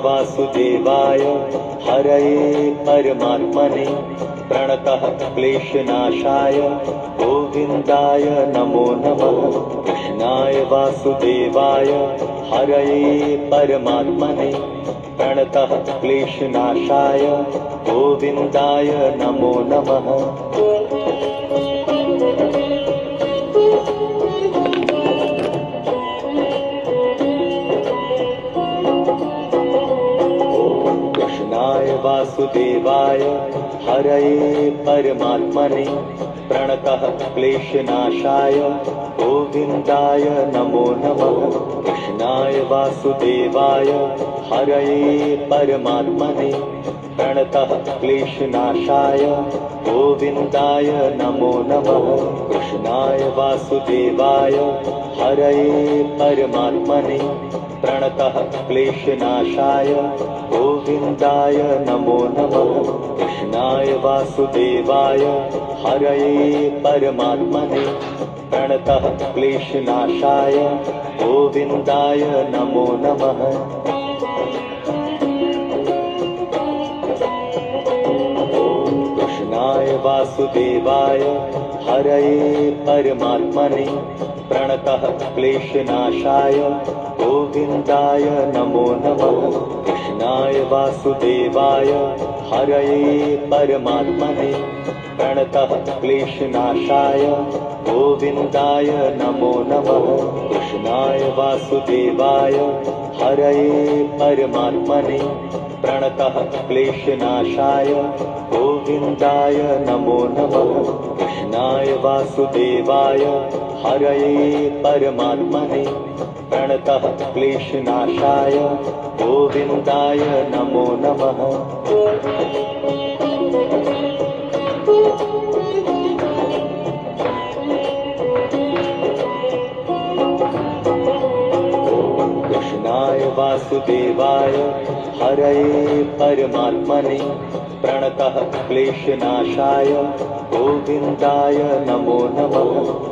वासुदेवाय हरये परमात्मने प्रणतः क्लेशनाशाय गोविन्दाय नमो नमः। कृष्णाय वासुदेवाय हरये परमात्मने प्रणतः क्लेशनाशाय गोविन्दाय नमो नमः। वासुदेवाय हरये परमात्मने प्रणतः क्लेशनाशाय गोविन्दाय नमो नमः। कृष्णाय वासुदेवाय हरये परमात्मने प्रणतः क्लेशनाशाय गोविन्दाय नमो नमः। कृष्णाय वासुदेवाय हरये परमात्मने प्रणतः क्लेशनाशाय गोविन्दाय नमो नमः। कृष्णाय वासुदेवाय हरये परमात्मने प्रणतः क्लेशनाशाय गोविन्दाय नमो नमः। कृष्णाय वासुदेवाय हरये परमात्मने प्रणतः क्लेशनाशाय गोविन्दाय नमो नमः। कृष्णाय वासुदेवाय हरये परमात्मने प्रणतः क्लेशनाशाय गोविन्दाय नमो नमः। कृष्णाय वासुदेवाय हरये परमात्मने प्रणतः क्लेशनाशाय गोविन्दाय नमो नमः। कृष्णाय वासुदेवाय हरये परमात्मने प्रणतः क्लेशनाशाय गोविन्दाय नमो नमः। कृष्णाय वासुदेवाय हरये परमात्मने प्रणतः क्लेशनाशाय गोविन्दाय नमो नमः।